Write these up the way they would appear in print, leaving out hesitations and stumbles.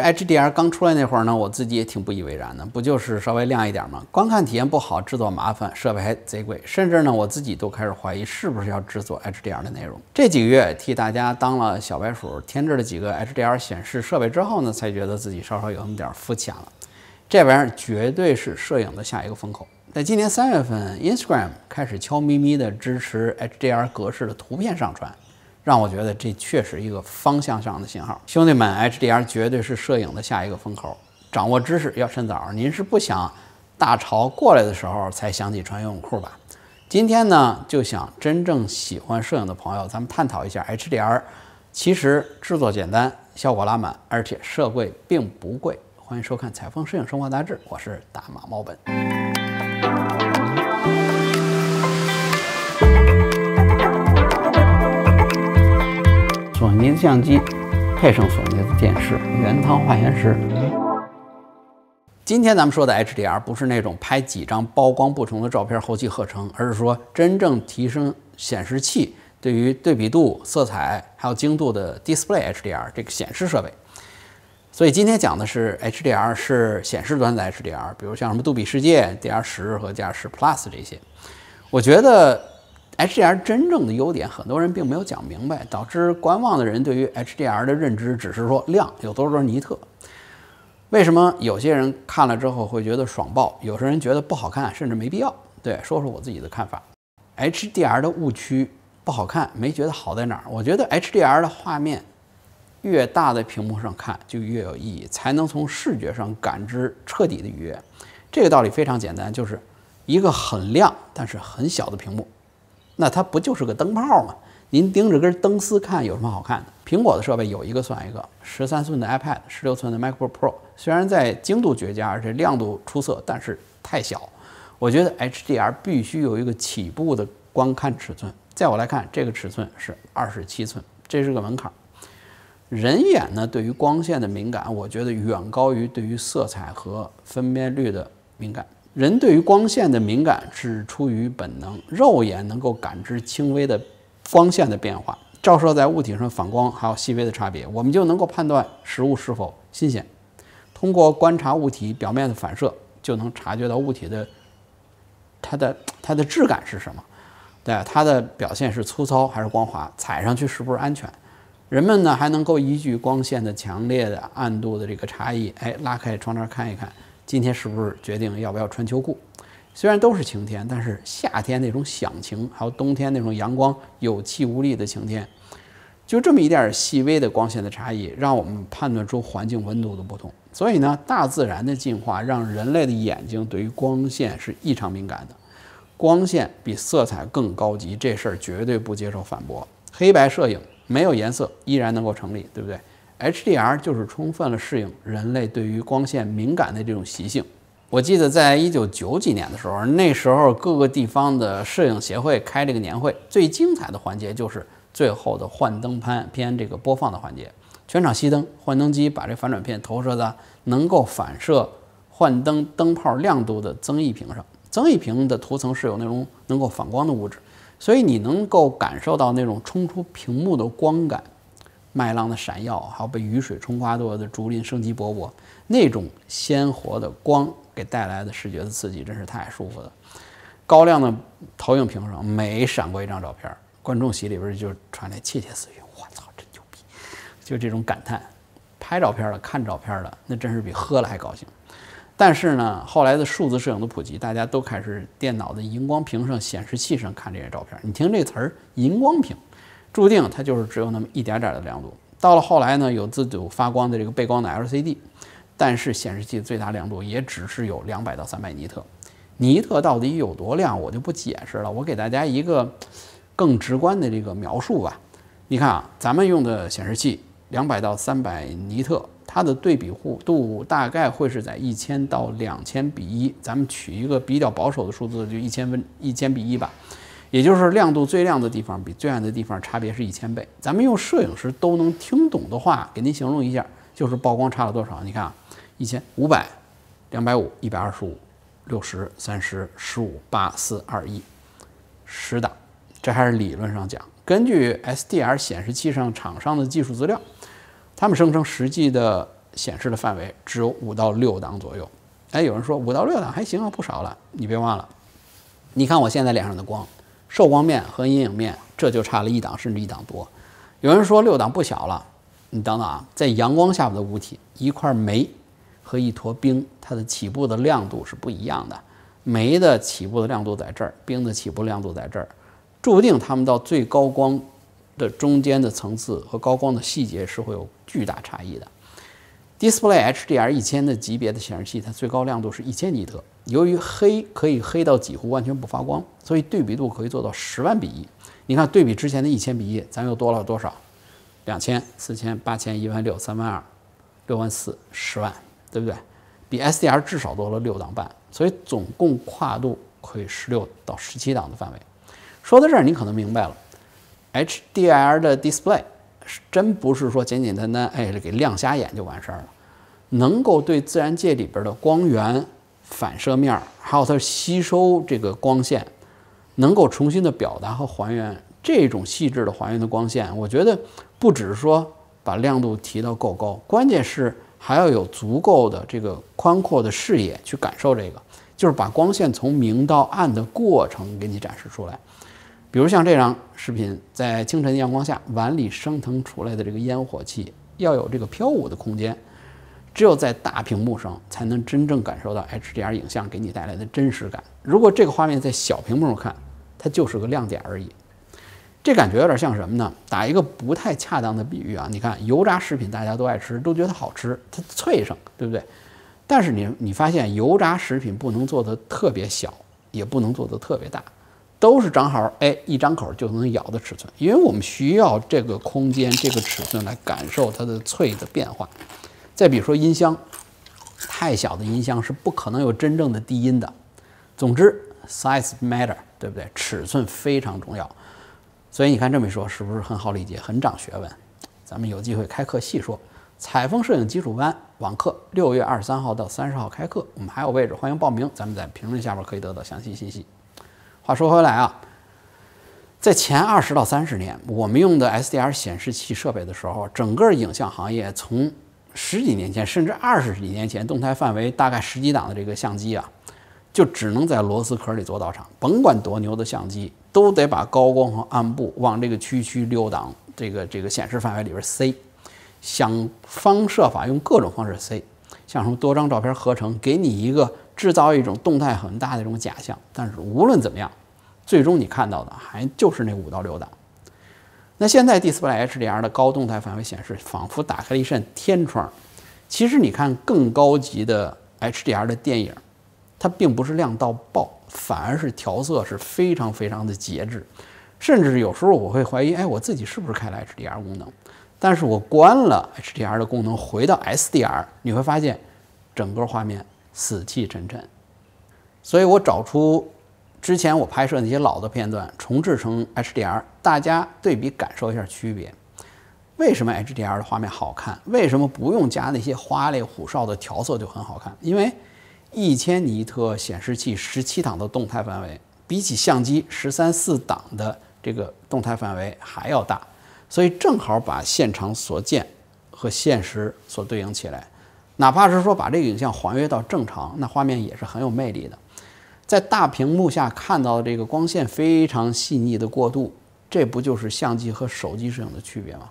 HDR 刚出来那会儿呢，我自己也挺不以为然的，不就是稍微亮一点吗？观看体验不好，制作麻烦，设备还贼贵，甚至呢，我自己都开始怀疑是不是要制作 HDR 的内容。这几个月替大家当了小白鼠，添置了几个 HDR 显示设备之后呢，才觉得自己稍稍有那么点肤浅了。这玩意儿绝对是摄影的下一个风口。在今年3月份 ，Instagram 开始悄咪咪的支持 HDR 格式的图片上传。让我觉得这确实一个方向上的信号，兄弟们 ，HDR 绝对是摄影的下一个风口，掌握知识要趁早。您是不想大潮过来的时候才想起穿游泳裤吧？今天呢，就想真正喜欢摄影的朋友，咱们探讨一下 HDR。其实制作简单，效果拉满，而且设备并不贵。欢迎收看《采风摄影生活杂志》，我是大马猫本。索尼的相机配上索尼的电视，原汤化原食。今天咱们说的 HDR 不是那种拍几张曝光不同的照片后期合成，而是说真正提升显示器对于对比度、色彩还有精度的 Display HDR 这个显示设备。所以今天讲的是 HDR 是显示端的 HDR， 比如像什么杜比世界、DR10和DR10 Plus 这些。我觉得HDR 真正的优点，很多人并没有讲明白，导致观望的人对于 HDR 的认知只是说亮有多少尼特。为什么有些人看了之后会觉得爽爆，有些人觉得不好看，甚至没必要？对，说说我自己的看法。HDR 的误区不好看，没觉得好在哪儿？我觉得 HDR 的画面越大的屏幕上看就越有意义，才能从视觉上感知彻底的愉悦。这个道理非常简单，就是一个很亮但是很小的屏幕。那它不就是个灯泡吗？您盯着根灯丝看有什么好看的？苹果的设备有一个算一个，13寸的 iPad， 16寸的 MacBook Pro， 虽然在精度绝佳，而且亮度出色，但是太小。我觉得 HDR 必须有一个起步的观看尺寸，在我来看，这个尺寸是27寸，这是个门槛。人眼呢，对于光线的敏感，我觉得远高于对于色彩和分辨率的敏感。人对于光线的敏感是出于本能，肉眼能够感知轻微的光线的变化，照射在物体上反光还有细微的差别，我们就能够判断食物是否新鲜。通过观察物体表面的反射，就能察觉到物体的它的质感是什么，对，它的表现是粗糙还是光滑，踩上去是不是安全。人们呢还能够依据光线的强烈的暗度的这个差异，拉开窗帘看一看。今天是不是决定要不要穿秋裤？虽然都是晴天，但是夏天那种响晴，还有冬天那种阳光有气无力的晴天，就这么一点细微的光线的差异，让我们判断出环境温度的不同。所以呢，大自然的进化让人类的眼睛对于光线是异常敏感的。光线比色彩更高级，这事儿绝对不接受反驳。黑白摄影没有颜色依然能够成立，对不对？HDR 就是充分了适应人类对于光线敏感的这种习性。我记得在1990几年的时候，那时候各个地方的摄影协会开这个年会，最精彩的环节就是最后的幻灯片这个播放的环节。全场熄灯，幻灯机把这反转片投射在能够反射幻灯灯泡亮度的增益屏上。增益屏的涂层是有那种能够反光的物质，所以你能够感受到那种冲出屏幕的光感。麦浪的闪耀，还有被雨水冲刷过的竹林生机勃勃，那种鲜活的光给带来的视觉的刺激，真是太舒服了。高亮的投影屏上，每闪过一张照片，观众席里边就传来窃窃私语：“我操，真牛逼！”就这种感叹。拍照片的、看照片的，那真是比喝了还高兴。但是呢，后来的数字摄影的普及，大家都开始电脑的荧光屏上、显示器上看这些照片。你听这词儿，荧光屏。注定它就是只有那么一点点的亮度。到了后来呢，有自主发光的这个背光的 LCD， 但是显示器最大亮度也只是有200到300尼特。尼特到底有多亮，我就不解释了。我给大家一个更直观的这个描述吧。你看啊，咱们用的显示器200到300尼特，它的对比度大概会是在1000到2000比1，咱们取一个比较保守的数字，就1000比1吧。也就是亮度最亮的地方比最暗的地方差别是1000倍。咱们用摄影师都能听懂的话给您形容一下，就是曝光差了多少？你看啊，1000、500、250、125、60、30、15、8、4、2、1， 10档。这还是理论上讲。根据 SDR 显示器上厂商的技术资料，他们声称实际的显示的范围只有5到6档左右。哎，有人说5到6档还行啊，不少了。你别忘了，你看我现在脸上的光，受光面和阴影面这就差了1档甚至1档多。有人说6档不小了，你等等啊，在阳光下的物体，一块煤和一坨冰，它的起步的亮度是不一样的。煤的起步的亮度在这儿，冰的起步亮度在这儿，注定它们到最高光的中间的层次和高光的细节是会有巨大差异的。Display HDR 1000的级别的显示器，它最高亮度是1000尼特。由于黑可以黑到几乎完全不发光，所以对比度可以做到10万比1。你看，对比之前的1000比1，咱又多了多少？2000、4000、8000、16000、32000、64000、10万，对不对？比 SDR 至少多了6档半，所以总共跨度可以16到17档的范围。说到这儿，你可能明白了 ，HDR 的 display 真不是说简简单单给亮瞎眼就完事儿了，能够对自然界里边的光源、反射面，还有它吸收这个光线，能够重新的表达和还原这种细致的还原的光线。我觉得不只是说把亮度提到够高，关键是还要有足够的这个宽阔的视野去感受这个，就是把光线从明到暗的过程给你展示出来。比如像这张视频，在清晨阳光下碗里升腾出来的这个烟火气，要有这个飘舞的空间，只有在大屏幕上才能真正感受到 HDR 影像给你带来的真实感。如果这个画面在小屏幕上看，它就是个亮点而已。这感觉有点像什么呢？打一个不太恰当的比喻啊，你看油炸食品大家都爱吃，都觉得好吃，它脆生，对不对？但是你发现油炸食品不能做的特别小，也不能做的特别大，都是正好一张口就能咬的尺寸，因为我们需要这个空间、这个尺寸来感受它的脆的变化。再比如说音箱，太小的音箱是不可能有真正的低音的。总之 ，size matter， 对不对？尺寸非常重要。所以你看这么一说，是不是很好理解，很长学问？咱们有机会开课细说。采风摄影基础班网课6月23号到30号开课，我们还有位置，欢迎报名。咱们在评论下面可以得到详细信息。话说回来啊，在前20到30年，我们用的 SDR 显示器设备的时候，整个影像行业从10几年前甚至20几年前，动态范围大概10几档的这个相机啊，就只能在螺丝壳里做道场。甭管多牛的相机，都得把高光和暗部往这个区6档这个显示范围里边塞，想方设法用各种方式塞，像什么多张照片合成，给你一个制造一种动态很大的这种假象。但是无论怎么样，最终你看到的还就是那5到6档。那现在 Display HDR 的高动态范围显示仿佛打开了一扇天窗。其实你看更高级的 HDR 的电影，它并不是亮到爆，反而是调色是非常非常的节制。甚至有时候我会怀疑，我自己是不是开了 HDR 功能？但是我关了 HDR 的功能，回到 SDR， 你会发现整个画面死气沉沉。所以我找出之前我拍摄那些老的片段，重制成 HDR， 大家对比感受一下区别。为什么 HDR 的画面好看？为什么不用加那些花里胡哨的调色就很好看？因为1000尼特显示器17档的动态范围，比起相机13、14档的这个动态范围还要大，所以正好把现场所见和现实所对应起来。哪怕是说把这个影像还原到正常，那画面也是很有魅力的。在大屏幕下看到这个光线非常细腻的过渡，这不就是相机和手机摄影的区别吗？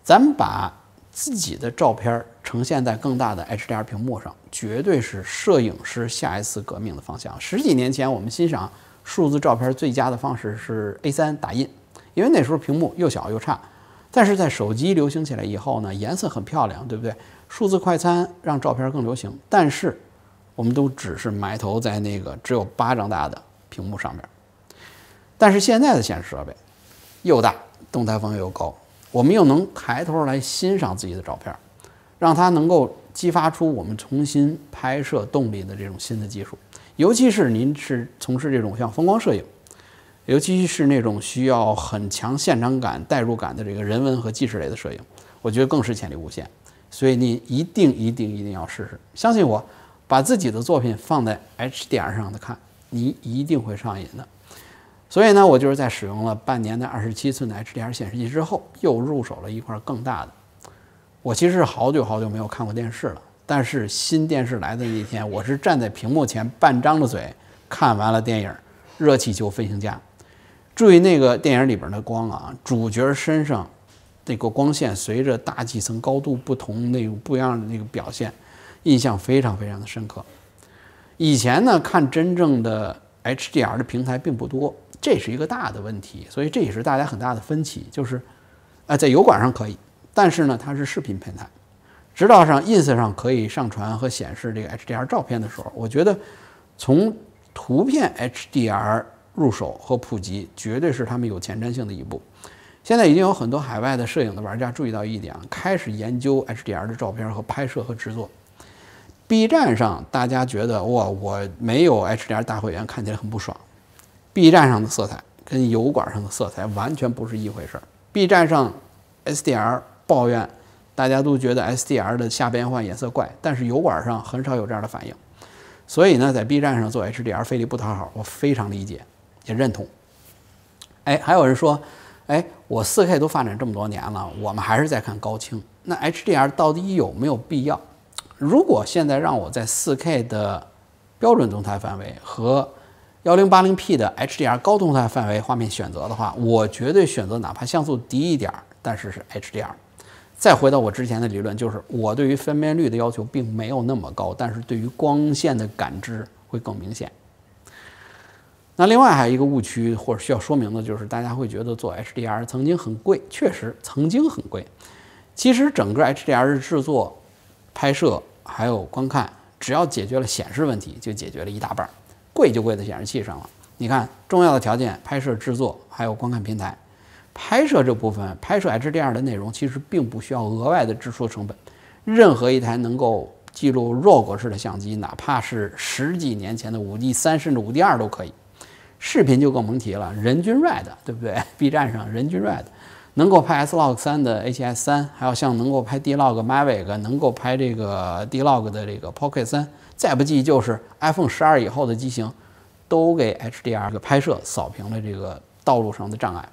咱们把自己的照片呈现在更大的 HDR 屏幕上，绝对是摄影师下一次革命的方向。10几年前，我们欣赏数字照片最佳的方式是 A3 打印，因为那时候屏幕又小又差。但是在手机流行起来以后呢，颜色很漂亮，对不对？数字快餐让照片更流行，但是我们都只是埋头在那个只有巴掌大的屏幕上面。但是现在的显示设备又大，动态范围又高，我们又能抬头来欣赏自己的照片，让它能够激发出我们重新拍摄动力的这种新的技术。尤其是您是从事这种像风光摄影，尤其是那种需要很强现场感、代入感的这个人文和纪实类的摄影，我觉得更是潜力无限。所以你一定要试试，相信我，把自己的作品放在 HDR 上的看，你一定会上瘾的。所以呢，我就是在使用了半年的27寸的 HDR 显示器之后，又入手了一块更大的。我其实好久没有看过电视了，但是新电视来的那天，我是站在屏幕前半张着嘴看完了电影《热气球飞行家》。注意那个电影里边的光啊，主角身上那个光线随着大气层高度不同，那种不一样的那个表现，印象非常的深刻。以前呢，看真正的 HDR 的平台并不多，这是一个大的问题，所以这也是大家很大的分歧，就是在油管上可以，但是呢，它是视频平台。直到上 ins 上可以上传和显示这个 HDR 照片的时候，我觉得从图片 HDR 入手和普及，绝对是他们有前瞻性的一步。现在已经有很多海外的摄影的玩家注意到一点，开始研究 HDR 的照片和拍摄和制作。B 站上大家觉得哇，我没有 HDR 大会员，看起来很不爽。B 站上的色彩跟油管上的色彩完全不是一回事。B 站上 SDR 抱怨，大家都觉得 SDR 的下变换颜色怪，但是油管上很少有这样的反应。所以呢，在 B 站上做 HDR 费力不讨好，我非常理解，也认同。还有人说，我 4K 都发展这么多年了，我们还是在看高清，那 HDR 到底有没有必要？如果现在让我在 4K 的标准动态范围和 1080p 的 HDR 高动态范围画面选择的话，我绝对选择哪怕像素低一点，但是是 HDR。再回到我之前的理论，就是我对于分辨率的要求并没有那么高，但是对于光线的感知会更明显。那另外还有一个误区或者需要说明的就是，大家会觉得做 HDR 曾经很贵，确实曾经很贵。其实整个 HDR 的制作、拍摄还有观看，只要解决了显示问题，就解决了一大半。贵就贵在显示器上了。你看，重要的条件，拍摄、制作还有观看平台。拍摄这部分，拍摄 HDR 的内容其实并不需要额外的支出成本。任何一台能够记录 RAW 格式的相机，哪怕是10几年前的5D3甚至5D2都可以。视频就更甭提了，人均 RED， 对不对 ？B 站上人均 RED 能够拍 S-Log3 的 A7S3， 还有像能够拍 D-Log Mavic， 能够拍这个 D-Log 的这个 Pocket 3，再不济就是 iPhone 12以后的机型，都给 HDR 的拍摄扫平了这个道路上的障碍。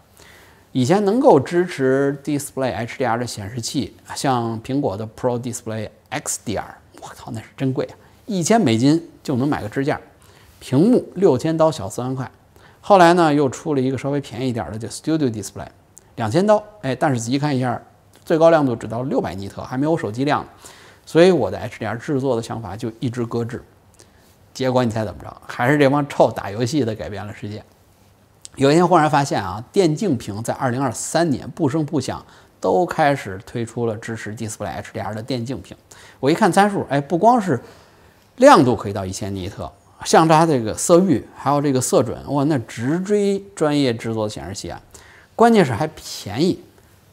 以前能够支持 Display HDR 的显示器，像苹果的 Pro Display XDR， 我靠，那是真贵啊！$1000就能买个支架，屏幕6000刀，小4万块。后来呢，又出了一个稍微便宜一点的叫 Studio Display，2000刀，但是仔细看一下，最高亮度只到600尼特，还没有手机亮。所以我的 HDR 制作的想法就一直搁置。结果你猜怎么着？还是这帮臭打游戏的改变了世界。有一天忽然发现啊，电竞屏在2023年不声不响都开始推出了支持 Display HDR 的电竞屏。我一看参数，不光是亮度可以到1000尼特，像它这个色域还有这个色准，哇，那直追专业制作的显示器啊！关键是还便宜，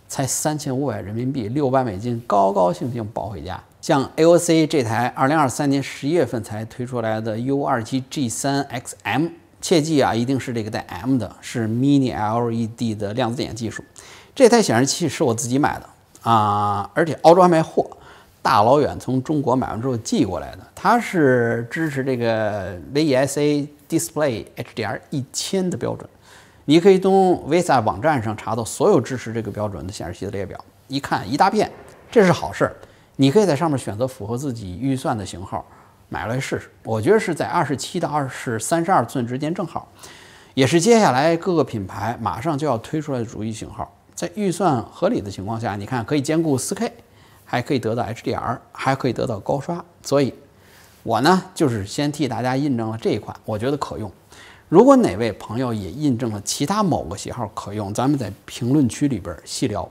才3500人民币，$600，高高兴兴抱回家。像 AOC 这台2023年11月份才推出来的 U27G3XM。切记啊，一定是这个带 M 的，是 Mini LED 的量子点技术。这台显示器是我自己买的啊，而且澳洲还没货，大老远从中国买完之后寄过来的。它是支持这个 VESA Display HDR 1000的标准，你可以从 VESA 网站上查到所有支持这个标准的显示器的列表。一看一大片，这是好事。你可以在上面选择符合自己预算的型号。买来试试，我觉得是在27到32寸之间正好，也是接下来各个品牌马上就要推出来的主力型号。在预算合理的情况下，你看可以兼顾 4K， 还可以得到 HDR， 还可以得到高刷。所以，我呢就是先替大家印证了这一款，我觉得可用。如果哪位朋友也印证了其他某个型号可用，咱们在评论区里边细聊。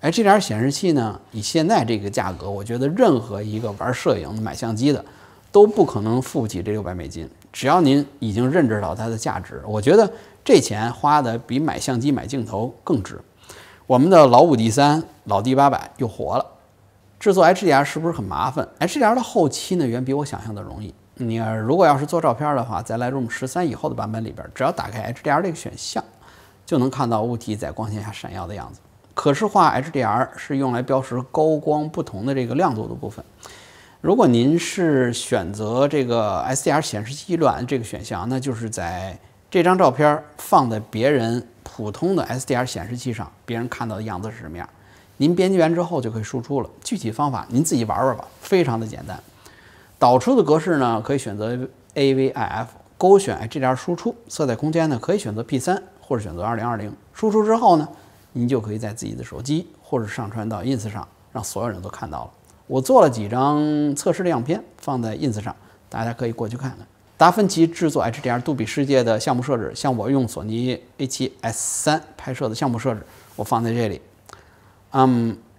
HDR 显示器呢，以现在这个价格，我觉得任何一个玩摄影买相机的都不可能付不起这$600。只要您已经认知到它的价值，我觉得这钱花的比买相机买镜头更值。我们的老5D3、老 D800 又活了。制作 HDR 是不是很麻烦？ HDR 的后期呢，远比我想象的容易。你如果要是做照片的话，在 Lightroom 13以后的版本里边，只要打开 HDR 这个选项，就能看到物体在光线下闪耀的样子。可视化 HDR 是用来标识高光不同的这个亮度的部分。如果您是选择这个 SDR 显示器卵这个选项，那就是在这张照片放在别人普通的 SDR 显示器上，别人看到的样子是什么样，您编辑完之后就可以输出了。具体方法您自己玩玩吧，非常的简单。导出的格式呢，可以选择 AVIF， 勾选 HDR 输出。色彩空间呢，可以选择 P3 或者选择2020。输出之后呢，您就可以在自己的手机或者上传到 Ins 上，让所有人都看到了。我做了几张测试的样片，放在 Ins 上，大家可以过去看看。达芬奇制作 HDR 杜比世界的项目设置，像我用索尼 A7S3 拍摄的项目设置，我放在这里。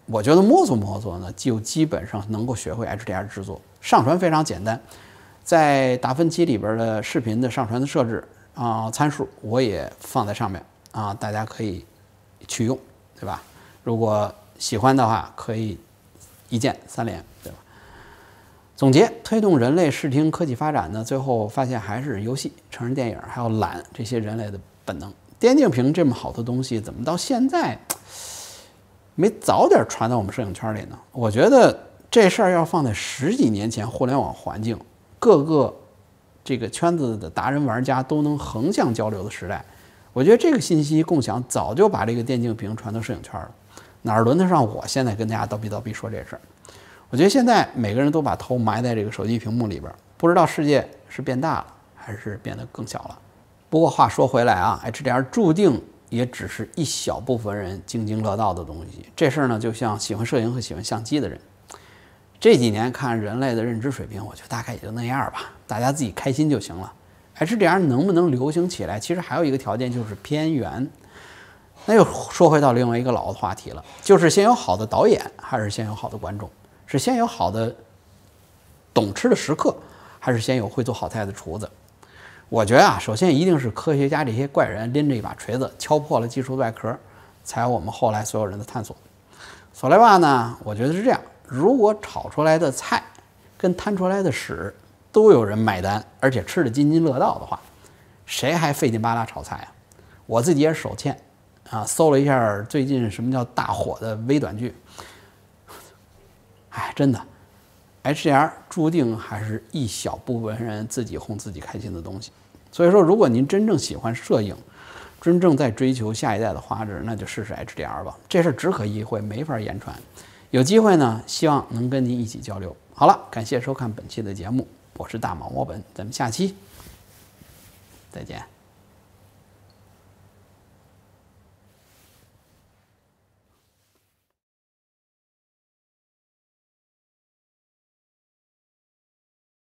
我觉得摸索呢，就基本上能够学会 HDR 制作。上传非常简单，在达芬奇里边的视频的上传的设置参数我也放在上面大家可以去用，对吧？如果喜欢的话，可以一键3连，对吧？总结：推动人类视听科技发展呢，最后发现还是游戏、成人电影还有懒这些人类的本能。电竞屏这么好的东西，怎么到现在没早点传到我们摄影圈里呢？我觉得这事儿要放在10几年前，互联网环境，各个这个圈子的达人玩家都能横向交流的时代，我觉得这个信息共享早就把这个电竞屏传到摄影圈了，哪轮得上我现在跟大家叨逼说这事儿？我觉得现在每个人都把头埋在这个手机屏幕里边，不知道世界是变大了还是变得更小了。不过话说回来HDR 注定也只是一小部分人津津乐道的东西。这事儿呢，就像喜欢摄影和喜欢相机的人，这几年看人类的认知水平，我觉得大概也就那样吧，大家自己开心就行了。HDR 能不能流行起来，其实还有一个条件就是偏远。那又说回到另外一个老的话题了，就是先有好的导演，还是先有好的观众？是先有好的懂吃的食客，还是先有会做好菜的厨子？我觉得首先一定是科学家这些怪人拎着一把锤子敲破了技术外壳，才有我们后来所有人的探索。索雷瓦呢，我觉得是这样：如果炒出来的菜跟摊出来的屎都有人买单，而且吃得津津乐道的话，谁还费劲巴拉炒菜啊？我自己也是手欠搜了一下最近什么叫大火的微短剧。真的 HDR 注定还是一小部分人自己哄自己开心的东西。所以说，如果您真正喜欢摄影，真正在追求下一代的画质，那就试试 HDR 吧。这事只可意会，没法言传。有机会呢，希望能跟您一起交流。好了，感谢收看本期的节目，我是大毛毛本，咱们下期再见。